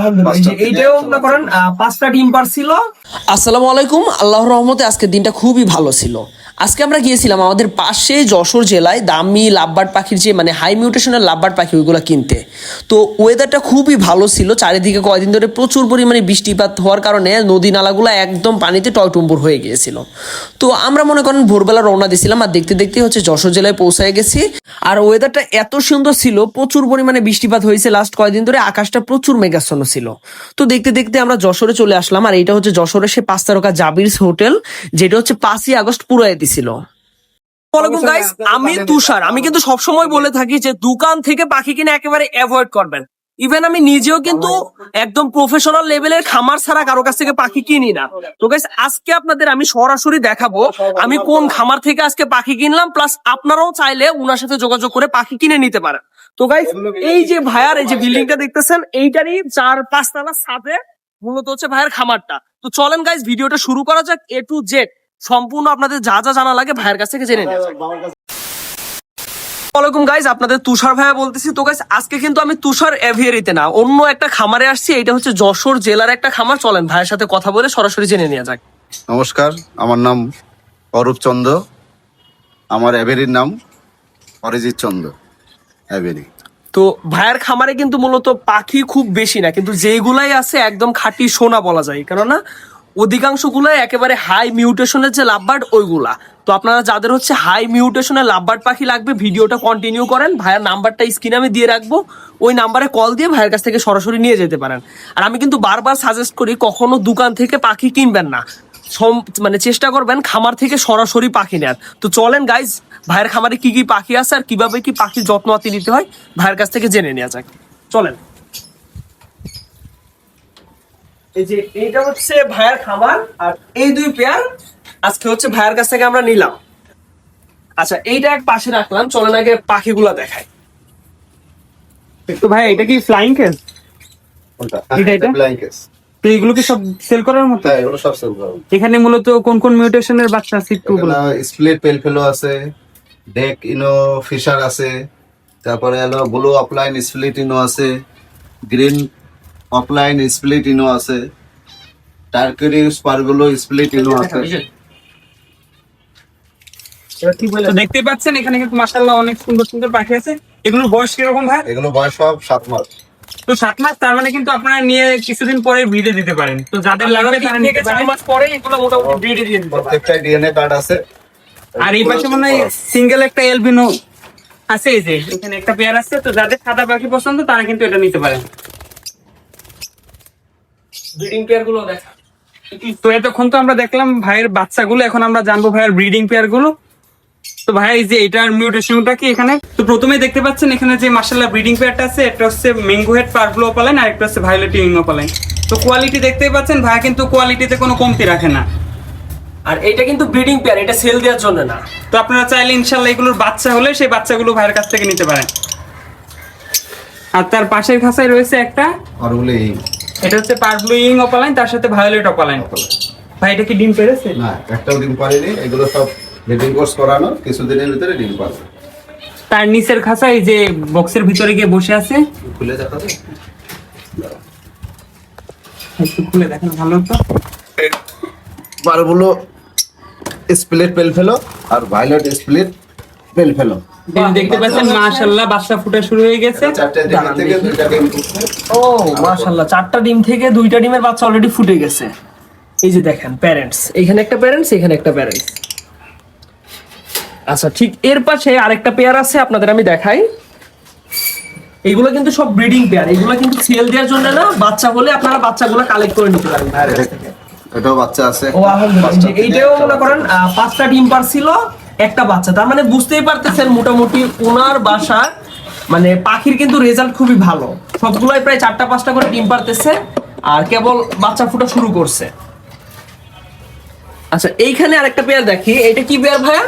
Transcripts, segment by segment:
আলহামদুলিল্লাহ, এইটাও মনে করেন 5টা ডিম পারছিল। আসসালামু আলাইকুম। আল্লাহর রহমতে আজকের দিনটা খুবই ভালো ছিল। আজকে আমরা গিয়েছিলাম আমাদের পাশে যশোর জেলায় দামি লাভবার্ড পাখির যে মানে হাই মিউটেশনের লাভবার্ড পাখি ওইগুলো কিনতে। তো ওয়েদারটা খুবই ভালো ছিল, চারিদিকে কয়েকদিন ধরে প্রচুর পরিমাণে বৃষ্টিপাত হওয়ার কারণে নদী নালাগুলো একদম পানিতে টয়টুম্বুর হয়ে গিয়েছিল। তো আমরা মনে করেন ভোরবেলা রওনা দিয়েছিলাম, আর দেখতে দেখতে হচ্ছে যশোর জেলায় পৌঁছায় গেছি। আর ওয়েদারটা এত সুন্দর ছিল, প্রচুর পরিমাণে বৃষ্টিপাত হয়েছে লাস্ট কয়েকদিন ধরে, আকাশটা প্রচুর মেঘাচ্ছন্ন ছিল। তো দেখতে দেখতে আমরা যশোরে চলে আসলাম, আর এটা হচ্ছে যশোরের সে 5 তারকা জাবিরস হোটেল, যেটা হচ্ছে 5ই আগস্ট পুরাই দিছিল। ওয়ালাইকুম গাইস, আমি তুষার। আমি কিন্তু সবসময় বলে থাকি যে দোকান থেকে পাখি কিনে একেবারে অ্যাভয়েড করবেন। ইভেন আমি নিজেও কিন্তু একদম প্রফেশনাল লেভেলের খামার ছাড়া কারো কাছ থেকে পাখি কিনি না। তো গাইস, আজকে আপনাদের আমি সরাসরি দেখাবো আমি কোন খামার থেকে আজকে পাখি কিনলাম, প্লাস আপনারাও চাইলে উনার সাথে যোগাযোগ করে পাখি কিনে নিতে পারেন। তো গাইস, এই যে ভাইয়ার এই যে বিল্ডিংটা দেখতেছেন, এইটারই 4-5 তলা ছাদে মূলত হচ্ছে ভাইয়ের খামারটা। তো চলেন গাইস, ভিডিওটা শুরু করা যাক। A to Z সম্পূর্ণ আপনাদের যা যা জানা লাগে ভাইয়ের কাছ থেকে জেনে নেওয়া যাক। ওয়ালাইকুম গাইস, আপনাদের তুষার ভাইয়া বলতেছি। তো গাইস, আজকে কিন্তু আমি তুষার এভিয়ারিতে না, অন্য একটা খামারে আসছি। এটা হচ্ছে যশোর জেলার একটা খামার। চলেন ভাইয়ের সাথে কথা বলে সরাসরি জেনে নেওয়া যাক। নমস্কার, আমার নাম অরূপ চন্দ্র। আমার এভেরির নাম অরিজিৎ চন্দ্র এভেরি। তো ভাইয়ের খামারে কিন্তু মূলত পাখি খুব বেশি না, কিন্তু যেগুলাই আছে একদম খাঁটি সোনা বলা যায়, কেননা অধিকাংশ গুলাই একেবারে হাই মিউটেশনের যে লাভবার্ড ওইগুলা। তো আপনারা যাদের হচ্ছে হাই মিউটেশনের লাভবার্ড পাখি লাগবে, ভিডিওটা কন্টিনিউ করেন। ভাইয়ের নাম্বারটা স্ক্রিনে আমি দিয়ে রাখবো, ওই নাম্বারে কল দিয়ে ভাইয়ের কাছ থেকে সরাসরি নিয়ে যেতে পারেন। আর আমি কিন্তু বারবার সাজেস্ট করি কখনো দোকান থেকে পাখি কিনবেন না, মানে চেষ্টা করবেন খামার থেকে সরাসরি পাখি নেয়ার। তো চলেন গাইজ, ভাইয়ের খামারে কি কি পাখি আছে আর কিভাবে কি পাখির যত্ন আতি নিতে হয় ভাইয়ের কাছ থেকে জেনে নেওয়া যাক। চলেন। এই যে এইটা হচ্ছে ভাইয়ের খামার, আর এই দুই পেয়ার আজকে হচ্ছে ভাইয়ের কাছ থেকে আমরা নিলাম। আচ্ছা, এইটা এক পাশে রাখলাম, চলেন আগে পাখিগুলা দেখাই। তো ভাই, এটা কি ফ্লাইং কেস? এটা ব্ল্যাঙ্কেটস। তো এগুলো কি সব সেল করার মতো? হ্যাঁ, এগুলো সব সেল করা। এখানে মূলত কোন কোন মিউটেশনের বাচ্চা আছে একটু বলুন। স্প্লিট পেল ফেলো আছে, ডেক ইনো ফিশার আছে, তারপরে হলো ব্লু অফলাইন স্প্লিট ইনো আছে, গ্রিন অফলাইন স্প্লিট ইনো আছে, টার্কিরি স্পারগুলো স্প্লিট ইনো আছে। তো দেখতে পাচ্ছেন এখানে কিন্তু মাশাআল্লাহ অনেক সুন্দর সুন্দর পাখি আছে। এগুলোর বয়স কিরকম ভাই? এগুলো বয়স সব 7 মাস। তো 7 মাস, তার মানে কিন্তু আপনারা নিয়ে কিছুদিন পরে ব্রিডে দিতে পারেন। তো যাদের লাগবে তারা নিতে পারেন। 4 মাস পরে এগুলো মোটামুটি ব্রিডে দিয়ে দিতে পারেন। প্রত্যেকটা ডিএনএ কার্ড আছে। আর এই পাশে মনে হয় সিঙ্গেল একটা এলবিনো আছে, এই যে এখানে একটা পেয়ার আছে। তো যাদের সাদা পাখি পছন্দ তারা কিন্তু এটা নিতে পারেন। ব্রিডিং পেয়ার গুলো দেখা। তো এতক্ষণ তো আমরা দেখলাম ভাইয়ের বাচ্চাগুলো, এখন আমরা জানবো ভাইয়ের ব্রিডিং পেয়ার গুলো। তো ভাই, এই যে এটার মিউটেশনটা কি এখানে? তো প্রথমেই দেখতে পাচ্ছেন এখানে যে মাশাআল্লাহ ব্রিডিং পেয়ারটা আছে, একটা হচ্ছে ম্যাঙ্গো হেড পার্পল অপালাইন, আর একটা হচ্ছে ভায়োলেট ইউইং অপালাইন। তো কোয়ালিটি দেখতেই পাচ্ছেন, ভাই কিন্তু কোয়ালিটিতে কোনো কমতি রাখে না। আর এটা কিন্তু ব্রিডিং পেয়ার, এটা সেল দেওয়ার জন্য না। তো আপনারা চাইলে ইনশাআল্লাহ এগুলোর বাচ্চা হলে সেই বাচ্চাগুলো ভাইয়ের কাছ থেকে নিতে পারেন। আর তার পাশের খাঁচায় রয়েছে একটা, অরগুলো এই এটা হচ্ছে পার্পল ইউইং অপালাইন, তার সাথে ভায়োলেট অপালাইন। ভাই, এটা কি ডিম পেড়েছে? না, একটাও ডিম পারেনি। এগুলো সব ব্রিডিং কোর্স করানো, কিছুদিনের ভিতরে ডিম পারবে। তার নিচের খাঁচায় যে বক্সের ভিতরে গিয়ে বসে আছে, খুলে দেখা যাবে? একটু খুলে দেখেন ভালো তো। বারগুলো স্প্লিট পেল ফেলো আর ভায়োলেট স্প্লিট পেল ফেলো। দেখতে পাচ্ছেন মাশাআল্লাহ বাচ্চা ফুটে শুরু হয়ে গেছে। 4টা ডিম থেকে 2টা ডিম ফুটছে। ও মাশাআল্লাহ, 4টা ডিম থেকে 2টা ডিমের বাচ্চা অলরেডি ফুটে গেছে। এই যে দেখেন প্যারেন্টস, এখানে একটা প্যারেন্টস, এখানে একটা প্যারেন্টস। আচ্ছা, ঠিক এর পাশে আরেকটা পেয়ার আছে, আপনাদের আমি দেখাই। এগুলো কিন্তু সব ব্রিডিং পেয়ার, এগুলো কিন্তু সেল দেওয়ার জন্য না, বাচ্চা হলে আপনারা বাচ্চাগুলো কালেক্ট করে নিতে পারেন। এটাও বাচ্চা আছে। ও আলহামদুলিল্লাহ, এইটাও মনে করেন 5টা ডিম পারছিল, একটা বাচ্চা। তার মানে বুঝতেই পারতেছেন মোটামুটি ওনার বাসার মানে পাখির কিন্তু রেজাল্ট খুবই ভালো। সবগুলাই প্রায় 4টা-5টা করে ডিম পারতেছে, আর কেবল বাচ্চা ফুটা শুরু করছে। আচ্ছা, এইখানে আরেকটা পেয়ার দেখি, এটা কি পেয়ার ভাইয়া?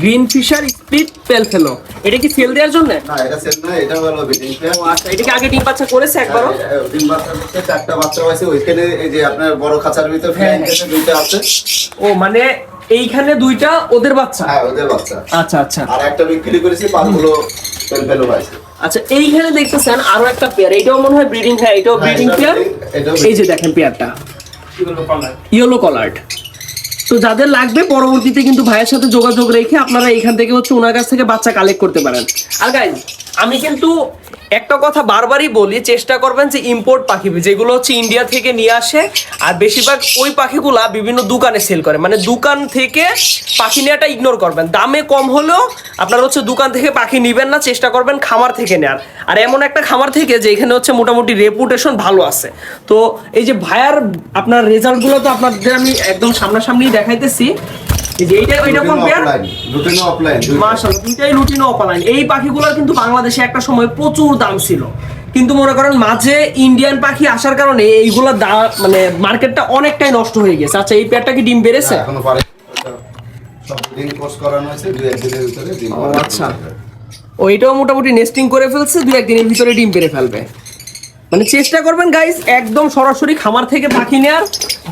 গ্রিন ফিশার স্প্লিট পেল ফেলো। এটা কি সেল দেওয়ার জন্য? না, এটা সেল না, এটা হলো ব্রিডিং পেয়ার। আচ্ছা, এটা কি আগে ডিম বাচ্চা করেছে একবারও? ডিম বাচ্চা হচ্ছে 4টা বাচ্চা হয়েছে। ওইখানে এই যে আপনার বড় খাঁচার ভিতর ফ্লাইং কেসে 2টা আছে। ও মানে এইখানে 2টা ওদের বাচ্চা? হ্যাঁ, ওদের বাচ্চা। আচ্ছা আচ্ছা। আর একটা বিক্রি করেছি, পারগুলো পেল ফেলো হয়েছে। আচ্ছা এইখানে দেখতেছেন আরো একটা পেয়ার, এটাও মনে হয় ব্রিডিং, হ্যাঁ এটাও ব্রিডিং পেয়ার। এই যে দেখেন পেয়ারটা ইয়েলো কালার্ড। তো যাদের লাগবে পরবর্তীতে কিন্তু ভাইয়ের সাথে যোগাযোগ রেখে আপনারা এখান থেকে হচ্ছে ওনার কাছ থেকে বাচ্চা কালেক্ট করতে পারেন। আর গাইজ আমি কিন্তু একটা কথা বারবারই বলি, চেষ্টা করবেন যে ইম্পোর্ট পাখি যেগুলো হচ্ছে ইন্ডিয়া থেকে নিয়ে আসে, আর বেশিরভাগ ওই পাখিগুলা বিভিন্ন দোকানে সেল করে, মানে দোকান থেকে পাখি নেওয়াটা ইগনোর করবেন। দামে কম হলেও আপনারা হচ্ছে দোকান থেকে পাখি নিবেন না, চেষ্টা করবেন খামার থেকে নেওয়ার। আর এমন একটা খামার থেকে যে এখানে হচ্ছে মোটামুটি রেপুটেশন ভালো আছে। তো এই যে ভাইয়ার আপনার রেজাল্টগুলো তো আপনাদের আমি একদম সামনাসামনি দেখাইতেছি। এই যে এইটা এটা কোন পেয়ার? Lutino opaline. মাশাআল্লাহ, দুইটাই লুটিনো অপালাইন। এই পাখিগুলোর কিন্তু বাংলাদেশে একটা সময় প্রচুর দাম ছিল, কিন্তু মনে করেন মাঝে ইন্ডিয়ান পাখি আসার কারণে এইগুলোর দাম মানে মার্কেটটা অনেকটাই নষ্ট হয়ে গেছে। আচ্ছা এই পেয়ারটা কি ডিম বেড়েছে? এখনো পারে, সব ডিম কোর্স করানো হয়েছে, 2-1 দিনের ভিতরে ডিম। ও আচ্ছা, ওইটাও মোটামুটি নেস্টিং করে ফেলছে, 2-1 দিনের ভিতরে ডিম পেড়ে ফেলবে। মানে চেষ্টা করবেন গাইস একদম সরাসরি খামার থেকে পাখি নেওয়ার,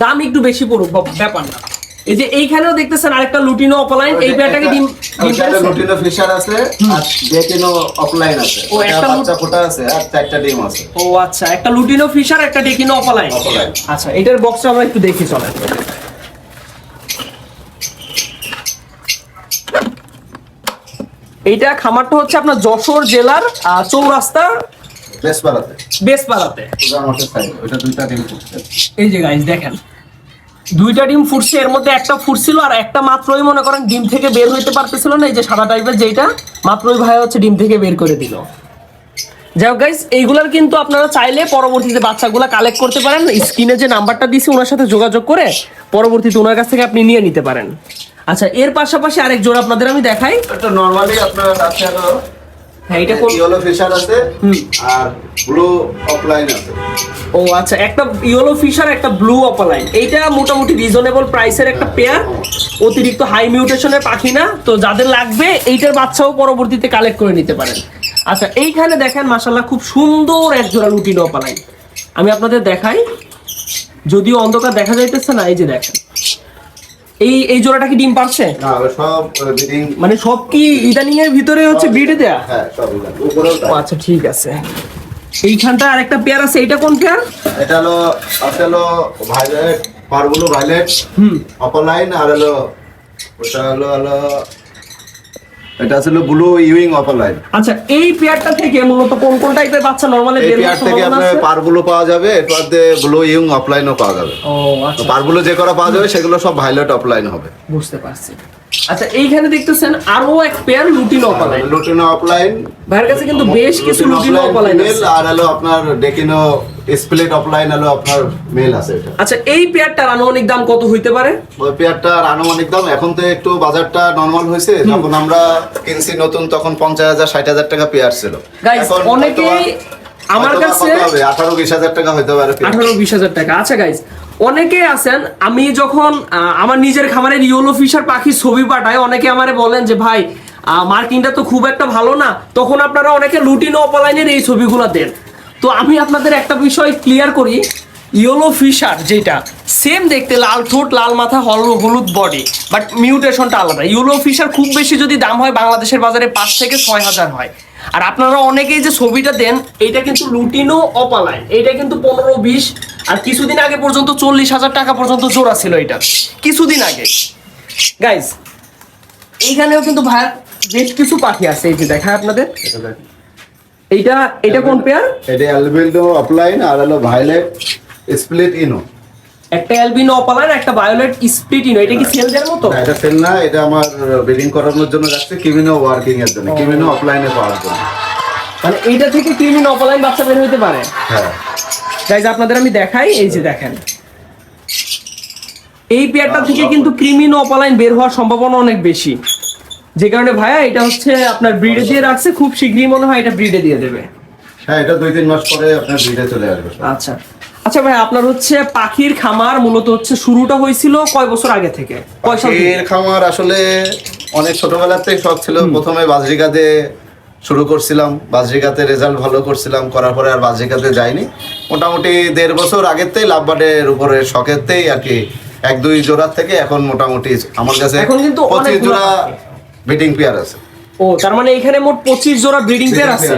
দাম একটু বেশি পড়ুক ব্যাপার না। এই যে এইখানেও দেখতেছেন আরেকটা লুটিনো অপালাইন, এই পেয়ারটাকে ডিম পেড়েছে। লুটিনো ফিশার আছে আর ডেকিনো অফলাইন আছে। ও, একটা বাচ্চা ফোটা আছে আর 4টা ডিম আছে। ও আচ্ছা, একটা লুটিনো ফিশার একটা ডেকিনো অপালাইন। অফলাইন। আচ্ছা এটার বক্সটা আমরা একটু দেখি চলেন। এইটা খামারটা হচ্ছে আপনার যশোর জেলার চৌরাস্তার বেসপাড়াতে। বেসপাড়াতে। পূজার মাঠের সাইডে ওইটা 2টা ডিম ফুটছে। এই যে গাইস দেখেন 2টা ডিম ফুটছে, এর মধ্যে একটা ফুটছিল আর একটা মাত্রই মনে করেন ডিম থেকে বের হইতে পারতেছিল না। এই যে সাদা টাইপের যেটা মাত্রই ভাই হচ্ছে ডিম থেকে বের করে দিল। যাই হোক গাইস, এইগুলার কিন্তু আপনারা চাইলে পরবর্তীতে বাচ্চাগুলা কালেক্ট করতে পারেন। স্ক্রিনে যে নাম্বারটা দিছি ওনার সাথে যোগাযোগ করে পরবর্তীতে ওনার কাছ থেকে আপনি নিয়ে নিতে পারেন। আচ্ছা এর পাশাপাশি আরেক জোড়া আপনাদের আমি দেখাই। এটা নরমালি আপনার আছে হলো, হ্যাঁ এটা কোন? ইয়েলো ফিশার আছে আর ব্লু অফলাইন আছে। ও আচ্ছা, একটা ইয়েলো ফিশার একটা ব্লু অপালাইন। এইটা মোটামুটি রিজনেবল প্রাইসের একটা পেয়ার, অতিরিক্ত হাই মিউটেশনের পাখি না। তো যাদের লাগবে এইটার বাচ্চাও পরবর্তীতে কালেক্ট করে নিতে পারেন। আচ্ছা এইখানে দেখেন মাশাআল্লাহ খুব সুন্দর এক জোড়া লুটিনো অপালাইন, আমি আপনাদের দেখাই, যদিও অন্ধকার দেখা যাইতেছে না। এই যে দেখেন এই জোড়াটা কি ডিম পারছে? না সব ব্রিডিং, মানে সব কি ইদানিং এর ভিতরে হচ্ছে ব্রিডে দেয়া? হ্যাঁ সব উপরেও ও আচ্ছা ঠিক আছে। এইখানটা আরেকটা পেয়ার আছে, এইটা কোন পেয়ার? এটা হলো আছে হলো ভায়োলেট, পারগুলো ভায়োলেট অফলাইন, আর হলো ওটা হলো এটা আছে হলো ব্লু ইউইং অফলাইন। আচ্ছা এই পেয়ারটা থেকে মূলত কোন কোন টাইপের বাচ্চা নরমালি এই বের পেয়ার হওয়ার থেকে সম্ভাবনা আপনার আছে? পারগুলো পাওয়া যাবে, এর মধ্যে ব্লু ইউইং অফলাইনও পাওয়া যাবে। ও আচ্ছা পারগুলো যে করা পাওয়া যাবে সেগুলো সব ভায়োলেট অফলাইন হবে। বুঝতে পারছি। আচ্ছা এইখানে দেখতেছেন আরো এক pair lutino opaline. Lutino opaline, ভাইয়ের কাছে কিন্তু বেশ কিছু লুটিনো অপালাইন আছে। আর হলো আপনার ডেকিনো স্প্লিট অফলাইন হলো আপনার মেল আছে এটা। আচ্ছা এই পেয়ারটার আনুমানিক দাম কত হইতে পারে? ওই পেয়ারটার আনুমানিক দাম এখন তো একটু বাজারটা নরমাল হয়েছে, যখন আমরা কিনছি নতুন তখন 50,000-60,000 টাকা পেয়ার ছিল। গাইস এখন অনেকেই আমার কাছে 18-20,000 টাকা হইতে পারে। 18-20,000 টাকা। আচ্ছা গাইস অনেকে আছেন, আমি যখন আমার নিজের খামারের ইয়েলো ফিশার পাখির ছবি পাঠাই, অনেকে আমারে বলেন যে ভাই মার্কিংটা তো খুব একটা ভালো না, তখন আপনারা অনেকে লুটিনো অপালাইনের এই ছবিগুলো দেন। তো আমি আপনাদের একটা বিষয় ক্লিয়ার করি, ইয়েলো ফিশার যেটা সেম দেখতে, লাল ঠোঁট লাল মাথা হলুদ বডি, বাট মিউটেশনটা আলাদা। ইয়েলো ফিশার খুব বেশি যদি দাম হয় বাংলাদেশের বাজারে 5 থেকে 6,000 হয়। আর আপনারা অনেকেই যে ছবিটা দেন এইটা কিন্তু লুটিনো অপালাইন, এইটা কিন্তু 15-20 আর কিছুদিন আগে পর্যন্ত 40,000 টাকা পর্যন্ত জোড়া ছিল এটা কিছুদিন আগে। গাইজ এইখানেও কিন্তু ভাই বেশ কিছু পাখি আছে, এই যে দেখায় আপনাদের। এইটা কোন পেয়ার? এটা অ্যালবিনো অফলাইন আর হলো ভায়োলেট স্প্লিট ইনো। একটা অ্যালবিনো অপালাইন একটা ভায়োলেট স্প্লিট ইনো। এটা কি সেল দেওয়ার মতো? এটা সেল না, এটা আমার ব্রিডিং করানোর জন্য রাখছে, কিমিনো ওয়ার্কিং এর জন্য, কিমিনো অফলাইনে পাওয়ার জন্য। মানে এইটা থেকে ক্রিমিনো অপালাইন বাচ্চা বের হইতে পারে। হ্যাঁ গাইজ আপনাদের আমি দেখাই, এই যে দেখেন এই পেয়ারটা থেকে কিন্তু ক্রিমিনো অপালাইন বের হওয়ার সম্ভাবনা অনেক বেশি, যে কারণে ভাইয়া এটা হচ্ছে আপনার ব্রিডে দিয়ে রাখছে, খুব শীঘ্রই মনে হয় এটা ব্রিডে দিয়ে দেবে। হ্যাঁ এটা 2-3 মাস পরে আপনার ব্রিডে চলে আসবে। আচ্ছা আচ্ছা ভাই আপনার হচ্ছে পাখির খামার মূলত হচ্ছে শুরুটা হয়েছিল কয় বছর আগে থেকে? কয় সাল থেকে? পাখির খামার আসলে অনেক ছোটবেলার থেকে শখ ছিল। প্রথমে বাজরিকাতে শুরু করছিলাম, বাজরিকাতে রেজাল্ট ভালো করছিলাম, করার পরে আর বাজরিকাতে যাইনি। মোটামুটি 1.5 বছর আগেতেই লাভবার্ডের উপরে শখেতেই আর কি 1-2 জোড়ার থেকে এখন মোটামুটি আমার কাছে এখন কিন্তু 25 জোড়া ব্রিডিং পেয়ার আছে। ও তার মানে এখানে মোট 25 জোড়া ব্রিডিং পেয়ার আছে।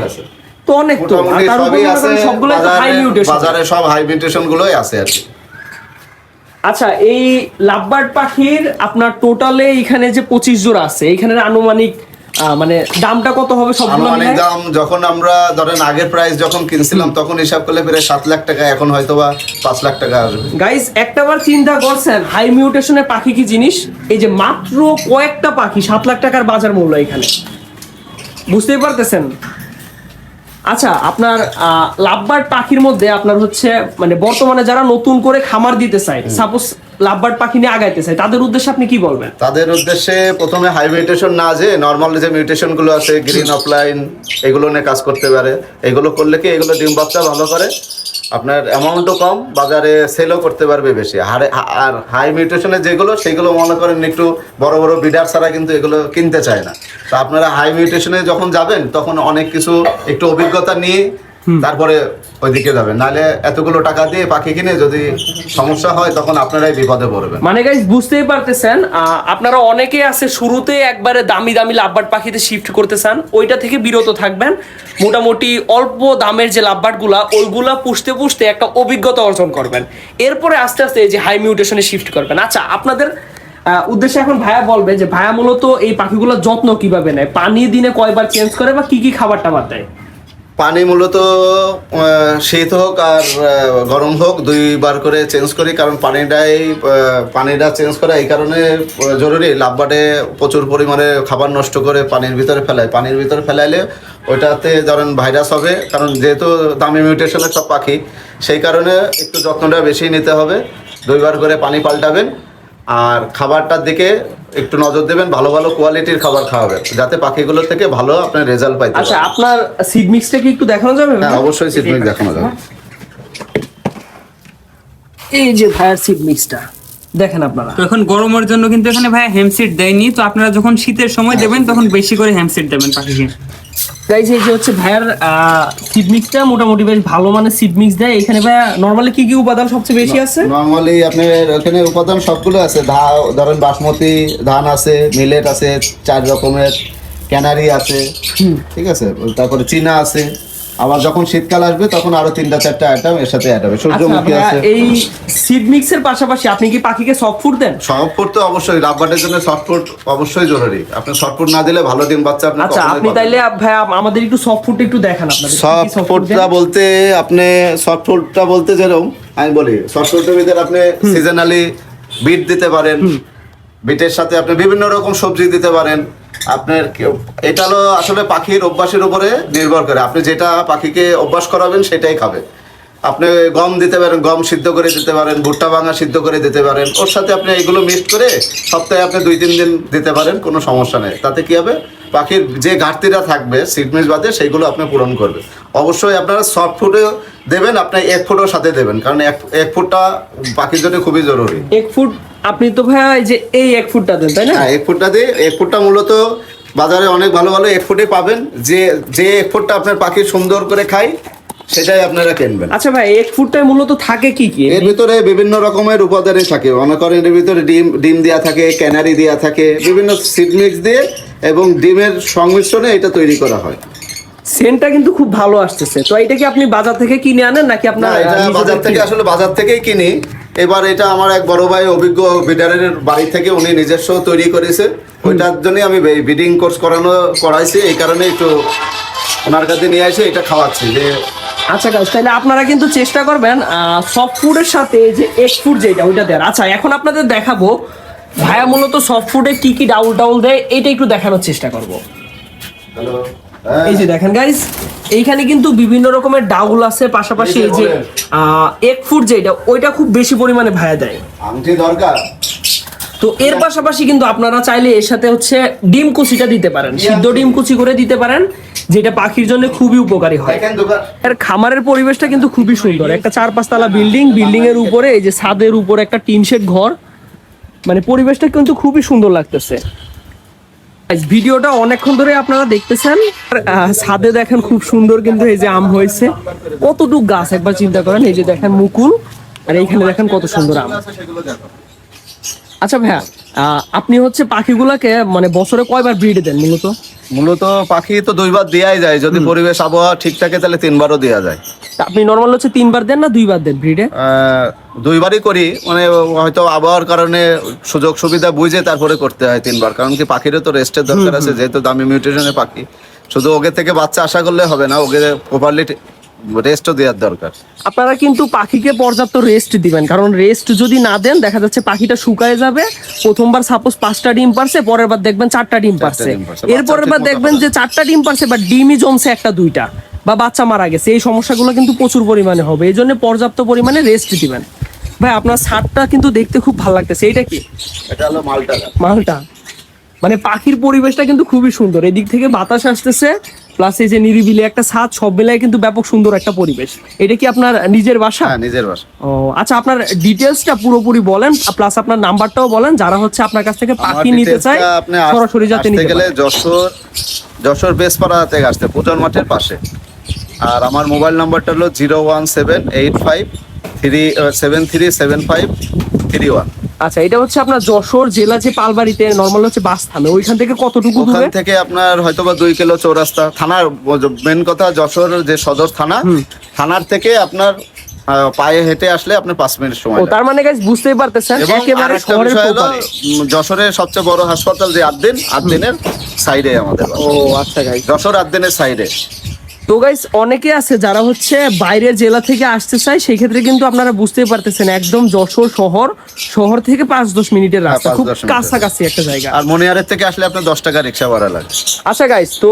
তো অনেক তো, আর মোটামুটি তার উপর সবই মনে আছে, করেন সবগুলোই তো হাই মিউটেশন। বাজারে সব হাই মিউটেশন গুলোই আছে আর কি। আচ্ছা, এই লাভবার্ড পাখির আপনার টোটালে এখানে যে 25 জোড়া আছে, এখানের আনুমানিক মানে দামটা কত হবে সবগুলো আনুমানিক মিলে? দাম যখন আমরা ধরেন আগের প্রাইস যখন কিনছিলাম তখন হিসাব করলে প্রায় 7 লাখ টাকা, এখন হয়তো বা 5 লাখ টাকা আসবে। গাইস, একটাবার চিন্তা করছেন হাই মিউটেশনের পাখি কি জিনিস? এই যে মাত্র কয়েকটা পাখি 7 লাখ টাকার বাজার মূল্য এখানে, বুঝতেই পারতেছেন। আচ্ছা, আপনার লাভবার্ড পাখির মধ্যে আপনার হচ্ছে মানে বর্তমানে যারা নতুন করে খামার দিতে চায়, সাপোজ লাভবার্ড পাখি নিয়ে আগাইতে চায়, তাদের উদ্দেশ্যে আপনি কি বলবেন? তাদের উদ্দেশ্যে প্রথমে হাই মিউটেশন না, যে নর্মাল যে মিউটেশন গুলো আছে গ্রিন অফলাইন, এগুলো নিয়ে কাজ করতে পারে। এগুলো করলে কি, এগুলো ডিম বাচ্চা ভালো করে, আপনার অ্যামাউন্টও কম, বাজারে সেলও করতে পারবে বেশি। আর হাই মিউটেশনের যেগুলো, সেগুলো মনে করেন একটু বড় বড় বিডার ছাড়া কিন্তু এগুলো কিনতে চায় না। তো আপনারা হাই মিউটেশনে যখন যাবেন তখন অনেক কিছু একটু অভিজ্ঞতা নিয়ে তারপরে ওইদিকে যাবেন, নাহলে এতগুলো টাকা দিয়ে পাখি কিনে যদি সমস্যা হয় তখন আপনারাই বিপদে পড়বেন। মানে গাইস, বুঝতেই পারতেছেন, আপনারা অনেকে আছে শুরুতে একবারে দামি দামি লাভবার্ড পাখিতে শিফট করতে চান, ওইটা থেকে বিরত থাকবেন। মোটামুটি অল্প দামের যে লাভবার্ড গুলা, ওইগুলা পুষতে পুষতে একটা অভিজ্ঞতা অর্জন করবেন, এরপরে আস্তে আস্তে এই যে হাই মিউটেশনে শিফট করবেন। আচ্ছা, আপনাদের উদ্দেশ্যে এখন ভাইয়া বলবে যে ভাইয়া মূলত এই পাখিগুলোর যত্ন কিভাবে নেয়, পানি দিনে কয়বার চেঞ্জ করে বা কি কি খাবার টাবার দেয়? পানি মূলত শীত হোক আর গরম হোক 2বার করে চেঞ্জ করি, কারণ পানিটা চেঞ্জ করা এই কারণে জরুরি। লাভবার্ডে প্রচুর পরিমাণে খাবার নষ্ট করে পানির ভিতরে ফেলায়, পানির ভিতরে ফেলাইলে ওইটাতে ধরেন ভাইরাস হবে, কারণ যেহেতু দামি মিউটেশনের সব পাখি, সেই কারণে একটু যত্নটা বেশি নিতে হবে। 2বার করে পানি পাল্টাবেন, আর খাবারটার দিকে একটু নজর দেবেন, ভালো ভালো কোয়ালিটির খাবার খাওয়াবেন, যাতে পাখিগুলো থেকে ভালো আপনার রেজাল্ট পাইতে আচ্ছা, পারেন। আপনার সিড মিক্সটা কি একটু দেখানো যাবে? হ্যাঁ, অবশ্যই সিটমেন্ট দেখানো যাবে। এই যে ভাইয়ার সিড মিক্সটা দেখেন আপনারা। তো এখন গরমের জন্য কিন্তু এখানে ভাইয়া হ্যামসিড দেয়নি, তো আপনারা যখন শীতের সময় দেবেন তখন বেশি করে হ্যামসিড দেবেন পাখিকে। গাইস, এই যে হচ্ছে ভাইয়ার সিড মিক্সটা মোটামুটি বেশ ভালো মানের সিড মিক্স দেয়। এখানে ভাইয়া নরমালি কি কি উপাদান সবচেয়ে বেশি আছে? নরমালি আপনার এখানে উপাদান সবগুলো আছে, ধরেন বাসমতি ধান আছে, মিলেট আছে 4 রকমের, ক্যানারি আছে, ঠিক আছে, তারপরে চীনা আছে। আবার যখন শীতকাল আসবে তখন আরো 3-4টা আইটেম এর সাথে অ্যাড হবে, আচ্ছা সূর্যমুখী ভাইয়া, আছে। এই সিড মিক্সের পাশাপাশি আপনি কি পাখিকে সফট ফুড দেন? সফট ফুড তো অবশ্যই, লাভবার্ডের জন্য সফট ফুড অবশ্যই জরুরি। আপনি সফট ফুড না দিলে ভালো ডিম বাচ্চা আপনি আচ্ছা, কখনোই আপনি পাবেন না। তাইলে ভাইয়া আমাদের একটু সফট ফুডটা একটু দেখান আপনাদের। কি কি সফট soft food ফুডটা দেন? বলতে আপনি যেরকম আমি বলি, সফট ফুডের ভিতরে আপনি সিজনালি বিট দিতে পারেন, বিটের সাথে আপনি বিভিন্ন রকম সবজি দিতে পারেন। আপনার এটা হলো আসলে পাখির অভ্যাসের উপরে নির্ভর করে, আপনি যেটা পাখিকে অভ্যাস করাবেন সেটাই খাবে। আপনি গম দিতে পারেন, গম সিদ্ধ করে দিতে পারেন, ভুট্টা ভাঙা সিদ্ধ করে দিতে পারেন, ওর সাথে আপনি এগুলো মিক্সড করে সপ্তাহে আপনি 2-3 দিন দিতে পারেন, কোনো সমস্যা নেই। তাতে কি হবে, পাখির যে ঘাটতিটা থাকবে সিডমিক্স বাদে সেইগুলো আপনি পূরণ করবে। অবশ্যই আপনারা সফট ফুডে দেবেন, আপনি এক ফুডও সাথে দেবেন, কারণ এক ফুডটা পাখির জন্য খুবই জরুরি। এক ফুড আপনি তো ভাইয়া এই যে এই এক ফুডটা দেন, তাই না? হ্যাঁ, এক ফুডটা দিয়ে, এক ফুডটা মূলত বাজারে অনেক ভালো ভালো এক ফুডে পাবেন, যে এক ফুডটা আপনার পাখি সুন্দর করে খায় সেটাই আপনারা কিনবেন। আচ্ছা ভাই, এক ফুডটায় মূলত থাকে কি কি? এর ভিতরে বিভিন্ন রকমের উপাদানই থাকে, মনে করেন এর ভিতরে ডিম দেওয়া থাকে, ক্যানারি দেওয়া থাকে, বিভিন্ন সিড মিক্স দিয়ে এবং ডিমের সংমিশ্রণে এটা তৈরি করা হয়। সেন্টটা কিন্তু খুব ভালো আসতেছে। তো এটা কি আপনি বাজার থেকে কিনে আনেন নাকি না, আপনার এটা নিজেদের বাজার থেকে, কিনে? আসলে বাজার থেকেই কিনি। এবার এটা আমার এক বড় ভাই অভিজ্ঞ বিডারের বাড়ি থেকে উনি নিজস্ব তৈরি করেছে, ওইটার জন্য আমি ব্রিডিং কোর্স করাইছি, এই কারণে একটু ওনার কাছে নিয়ে এসে এটা খাওয়াচ্ছি যে। আচ্ছা গাইস, তাহলে আপনারা কিন্তু চেষ্টা করবেন সফট ফুডের সাথে যে এগ ফুড যেটা ওইটা দেন। আচ্ছা, এখন আপনাদের দেখাবো ভাইয়া মূলত সফট ফুডে কি কি ডাউল দেয়, এইটা একটু দেখানোর চেষ্টা করব। এই যে দেখেন গাইস, এইখানে কিন্তু বিভিন্ন রকমের ডাউল আছে, পাশাপাশি এই যে এগ ফুড যেটা ওইটা খুব বেশি পরিমাণে ভাইয়া দেয়। আংটি দরকার। তো এর পাশাপাশি কিন্তু আপনারা চাইলে এর সাথে হচ্ছে ডিম কুচিটা দিতে পারেন, সিদ্ধ ডিম কুচি করে দিতে পারেন, যেটা পাখির জন্য খুবই উপকারী হয়। দেখেন দোকান। এর খামারের পরিবেশটা কিন্তু খুবই সুন্দর, একটা 4-5 তলা বিল্ডিং এর উপরে এই যে ছাদের উপরে একটা টিন শেড ঘর, মানে পরিবেশটা কিন্তু খুবই সুন্দর লাগতেছে। ভিডিওটা অনেকক্ষণ ধরে আপনারা দেখতেছেন, ছাদে দেখেন খুব সুন্দর কিন্তু এই যে আম হয়েছে, কতটুক গাছ একবার চিন্তা করেন। এই যে দেখেন মুকুল, আর এইখানে দেখেন কত সুন্দর আম। আচ্ছা ভাইয়া, আপনি হচ্ছে পাখিগুলাকে মানে বছরে কয়বার ব্রিড দেন মূলত? মূলত পাখি তো 2 বার দেওয়াই যায়, যদি পরিবেশ আবহাওয়া ঠিক থাকে তাহলে 3বারও দেওয়া যায়। তা আপনি নর্মাল হচ্ছে 3বার দেন না 2বার দেন ব্রিডে? 2বারই করি, মানে হয়তো আবহাওয়ার কারণে সুযোগ সুবিধা বুঝে তারপরে করতে হয় 3বার, কারণ কি পাখিরও তো রেস্টের দরকার আছে, যেহেতু দামি মিউটেশনের পাখি। শুধু ওকে থেকে বাচ্চা আশা করলে হবে না, ওকে প্রপারলি রেস্টও দেওয়ার দরকার। আপনারা কিন্তু পাখিকে পর্যাপ্ত রেস্ট দিবেন, কারণ রেস্ট যদি না দেন দেখা যাচ্ছে পাখিটা শুকায় যাবে। প্রথমবার সাপোজ 5টা ডিম পারছে, পরের বার দেখবেন 4টা ডিম পারছে, ডিম পারছে। এরপরের বার বাচ্চা ঠিক দেখবেন মতো যে 4টা ডিম পারছে বা ডিমই জমছে 1-2টা, বা বাচ্চা মারা গেছে। এই সমস্যাগুলো কিন্তু প্রচুর পরিমাণে হবে, এই জন্য পর্যাপ্ত পরিমাণে রেস্ট দিবেন। ভাই আপনার ছাদটা কিন্তু দেখতে খুব ভালো লাগতেছে, এইটা কি? এটা হলো মালটা। মালটা, মানে পাখির পরিবেশটা কিন্তু খুবই সুন্দর, এদিক থেকে বাতাস আসতেছে, প্লাস এই যে নিরিবিলি একটা ছাদ, সব মিলায় কিন্তু ব্যাপক সুন্দর একটা পরিবেশ। এটা কি আপনার নিজের বাসা? হ্যাঁ, নিজের বাসা। ও আচ্ছা, আপনার ডিটেলসটা পুরোপুরি বলেন, প্লাস আপনার নাম্বারটাও বলেন, যারা হচ্ছে আপনার কাছ থেকে পাখি নিতে চায় আপনি সরাসরি যাতে আসতে নিতে গেলে পারে। যশোর বেসপাড়া থেকে আসতে পূজন মাঠের পাশে। আর আমার মোবাইল নাম্বারটা হলো 01785737531। আচ্ছা, এটা হচ্ছে আপনার যশোর জেলা যে পালবাড়িতে নরমাল হচ্ছে বাস থামে, ওইখান থেকে কতটুকু ওখান দূরে? থেকে আপনার হয়তোবা 2 কিলো চৌরাস্তা থানার, মেন কথা যশোর যে সদর থানা, থানার থেকে আপনার পায়ে হেঁটে আসলে আপনার 5 মিনিট সময় ও লাগে। তার মানে গাইস বুঝতেই পারতেছেন, এবং একেবারে আরেকটা শহরের বিষয় হলো, প্রকারে। যশোরের সবচেয়ে বড় হাসপাতাল যে আদ্দিনের সাইডে আমাদের বাসা। ও আচ্ছা গাইস, যশোর আদ্দিনের সাইডে। তো গাইস অনেকে আছে যারা হচ্ছে বাইরের জেলা থেকে আসতে চায়, সেই ক্ষেত্রে কিন্তু আপনারা বুঝতেই পারতেছেন একদম যশোর শহর থেকে 5-10 মিনিটের রাস্তা, 5-10 খুব মিনিটের। কাছাকাছি একটা জায়গা। আর মনিহারের থেকে আসলে আপনার 10 টাকা রিক্সা ভাড়া লাগে। আচ্ছা গাইস, তো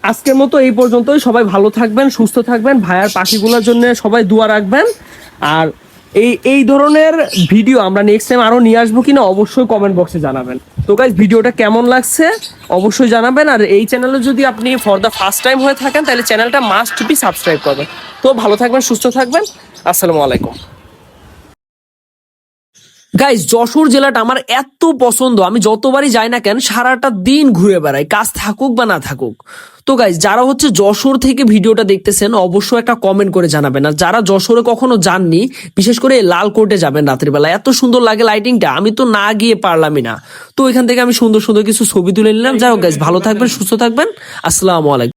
আজকের মতো এই পর্যন্তই। সবাই ভালো থাকবেন, সুস্থ থাকবেন, ভাইয়ার পাখিগুলোর জন্য সবাই দোয়া রাখবেন। আর এই ধরনের ভিডিও আমরা নেক্সট টাইম আরো নিয়ে আসবো কিনা অবশ্যই কমেন্ট বক্সে জানাবেন। তো গাইস ভিডিওটা কেমন লাগছে অবশ্যই জানাবেন। আর এই চ্যানেলে যদি আপনি ফর দ্য ফার্স্ট টাইম হয়ে থাকেন তাহলে চ্যানেলটা মাস্ট বি সাবস্ক্রাইব করবেন। তো ভালো থাকবেন, সুস্থ থাকবেন, আসসালামু আলাইকুম। গাইস যশোর জেলাটা আমার এত পছন্দ, আমি যতবারই যাই না কেন সারাটা দিন ঘুরে বেড়াই, কাজ থাকুক বা না থাকুক। তো গাইস যারা হচ্ছে যশোর থেকে ভিডিওটা দেখতেছেন অবশ্যই একটা কমেন্ট করে জানাবেন। আর যারা যশোরে কখনো যাননি, বিশেষ করে লাল কোর্টে যাবেন রাত্রিবেলা, এত সুন্দর লাগে লাইটিংটা, আমি তো না গিয়ে পারলামই না। তো এখান থেকে আমি সুন্দর সুন্দর কিছু ছবি তুলে নিলাম। যাই হোক গাইস, ভালো থাকবেন, সুস্থ থাকবেন, আসসালামু আলাইকুম।